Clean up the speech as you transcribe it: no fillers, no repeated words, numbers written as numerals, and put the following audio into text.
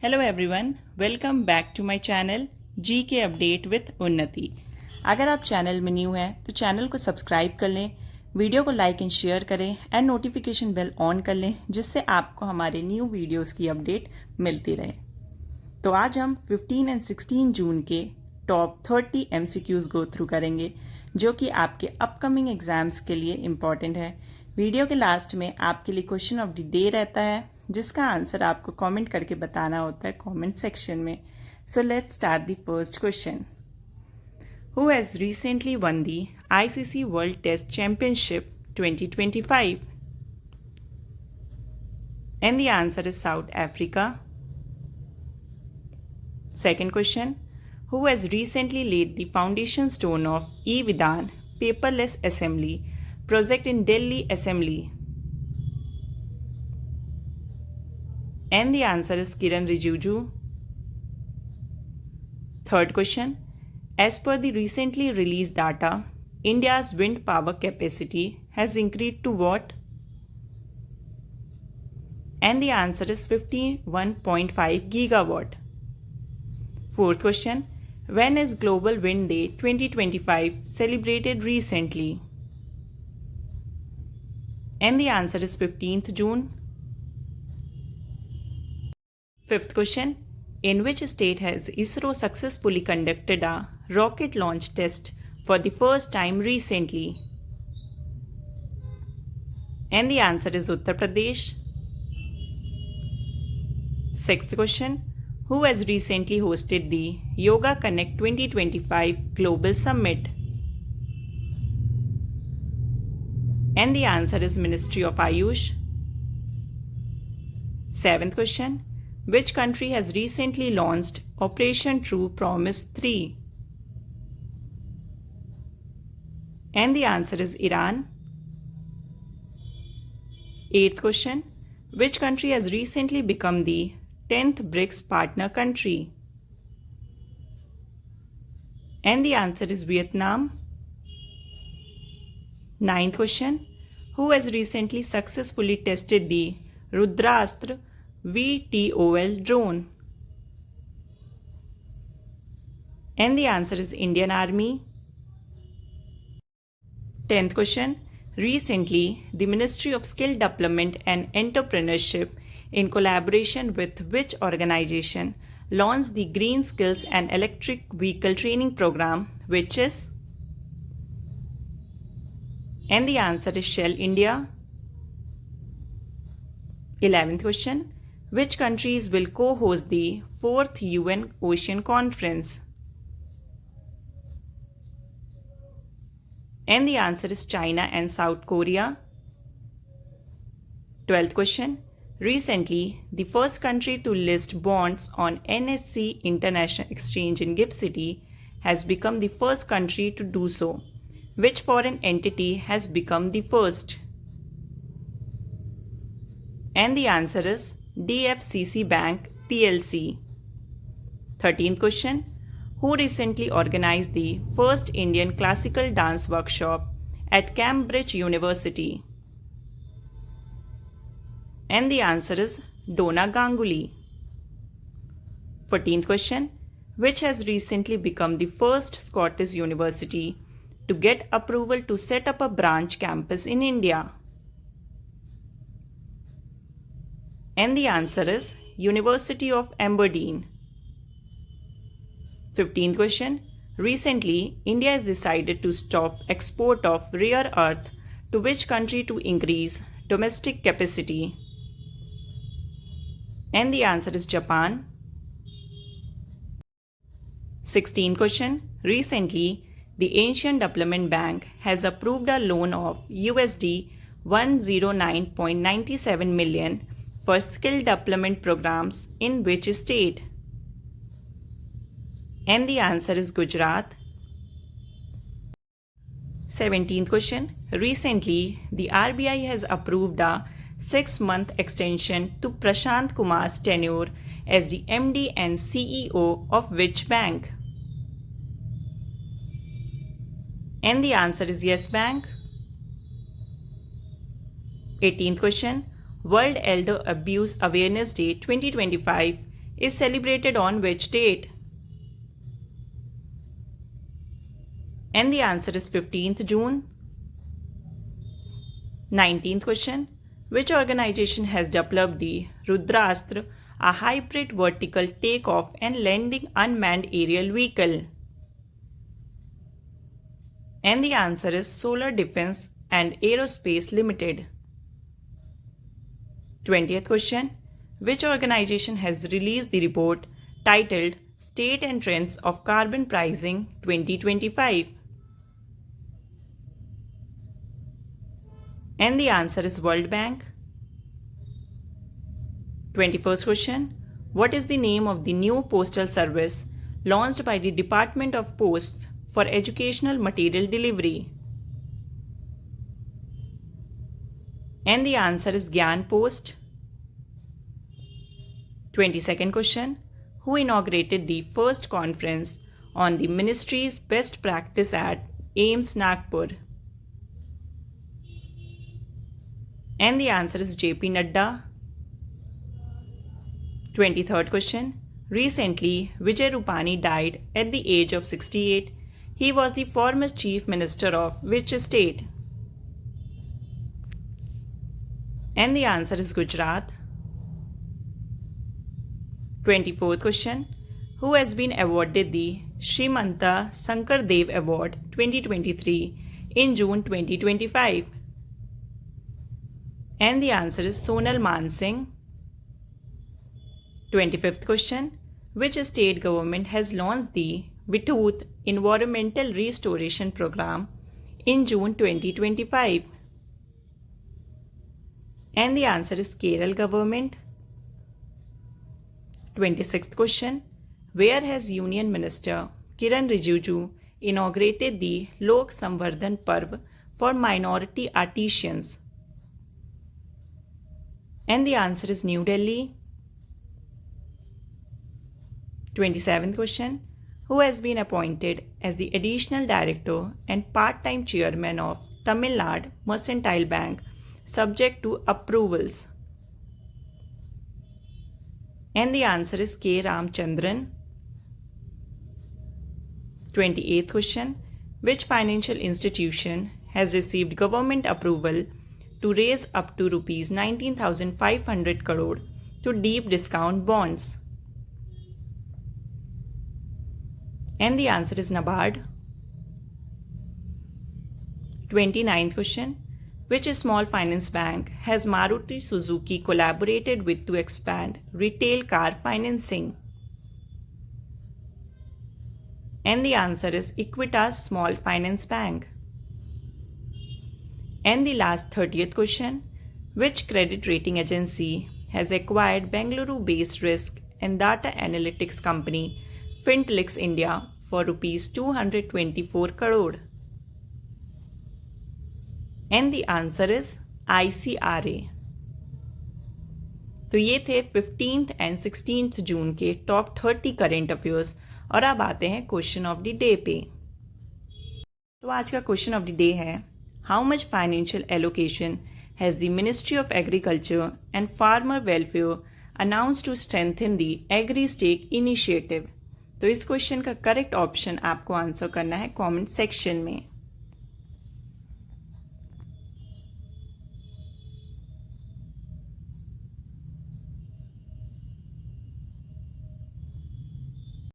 Hello everyone, welcome back to my channel G K update with उन्नति। अगर आप channel में न्यू हैं तो चैनल को सब्सक्राइब कर लें, वीडियो को लाइक एंड शेयर करें एंड नोटिफिकेशन बेल ऑन कर लें, जिससे आपको हमारे न्यू वीडियोस की अपडेट मिलती रहे। तो आज हम 15 एंड 16 जून के टॉप 30 MCQs गो थ्रू करेंगे, जो कि आपके अपकमिंग एग्जाम्स के लिए इम्पॉर्टेंट है। वीडियो के लास्ट में आपके लिए क्वेश्चन ऑफ द डे रहता है, जिसका आंसर आपको कमेंट करके बताना होता है कमेंट सेक्शन में। So let's start the first question. Who has recently won the ICC world test championship 2025? And the answer is South Africa. Second question, who has recently laid the foundation stone of e-Vidhan paperless assembly project in Delhi Assembly? And the answer is Kiran Rijiju. Third question, as per the recently released data, India's wind power capacity has increased to what? And the answer is 51.5 gigawatt. Fourth question, when is Global Wind Day 2025 celebrated recently? And the answer is 15th June. Fifth question, in which state has ISRO successfully conducted a rocket launch test for the first time recently? And the answer is Uttar Pradesh. Sixth question, who has recently hosted the Yoga Connect 2025 Global Summit? And the answer is Ministry of Ayush. Seventh question, which country has recently launched Operation True Promise 3? And the answer is Iran. Eighth question, which country has recently become the 10th BRICS partner country? And the answer is Vietnam. Ninth question, who has recently successfully tested the Rudrastra VTOL drone? And the answer is Indian Army. 10th question, recently the Ministry of Skill Development and Entrepreneurship in collaboration with which organization launched the Green Skills and Electric Vehicle Training Program, which is? And the answer is Shell India. 11th question, which countries will co-host the 4th UN Ocean Conference? And the answer is China and South Korea. 12th question, recently, the first country to list bonds on NSE International Exchange in GIFT City has become the first country to do so. Which foreign entity has become the first? And the answer is DFCC Bank PLC. 13th question, who recently organized the first Indian classical dance workshop at Cambridge University? And the answer is Dona Ganguly. 14th question, which has recently become the first Scottish university to get approval to set up a branch campus in India? And the answer is University of Aberdeen. 15th question, recently India has decided to stop export of rare earth to which country to increase domestic capacity? And the answer is Japan. 16th question, recently the Asian Development Bank has approved a loan of USD 109.97 million for skill development programs in which state? And the answer is Gujarat. 17th question, recently the RBI has approved a 6-month extension to Prashant Kumar's tenure as the MD and CEO of which bank? And the answer is Yes Bank. 18th question, World Elder Abuse Awareness Day 2025 is celebrated on which date? And the answer is 15th June. 19th question. Which organization has developed the Rudrastra, a hybrid vertical takeoff and landing unmanned aerial vehicle? And the answer is Solar Defense and Aerospace Limited. 20th question. Which organization has released the report titled State and Trends of Carbon Pricing 2025? And the answer is World Bank. 21st question. What is the name of the new postal service launched by the Department of Posts for educational material delivery? And the answer is Gyan Post. 22nd question. Who inaugurated the first conference on the ministry's best practice at AIIMS Nagpur? And the answer is JP Nadda. 23rd question. Recently, Vijay Rupani died at the age of 68. He was the former Chief Minister of which state? And the answer is Gujarat. 24th question. Who has been awarded the Srimanta Sankardev Award 2023 in June 2025? And the answer is Sonal Mansingh. 25th question. Which state government has launched the Vithoot Environmental Restoration Program in June 2025? And the answer is Kerala government. 26th question. Where has Union Minister Kiran Rijiju inaugurated the Lok Samvardhan Parv for minority artisans? And the answer is New Delhi. 27th question. Who has been appointed as the additional director and part-time chairman of Tamil Nadu Mercantile Bank subject to approvals? And the answer is K. Ramchandran. 28th question. Which financial institution has received government approval to raise up to Rs 19,500 crore to deep discount bonds? And the answer is NABARD. 29th question. Which small finance bank has Maruti Suzuki collaborated with to expand retail car financing? And the answer is Equitas Small Finance Bank. And the last 30th question. Which credit rating agency has acquired Bengaluru-based risk and data analytics company Fintellix India for Rs 224 crore? And the answer is ICRA. तो ये थे 15th and 16th जून के top 30 current affairs. और अब आते हैं question of the day पे। तो आज का क्वेश्चन ऑफ द डे है, how much financial allocation has the ministry of agriculture and farmer welfare announce to strengthen the agri stack initiative. तो इस क्वेश्चन का करेक्ट ऑप्शन आपको आंसर करना है कमेंट सेक्शन में।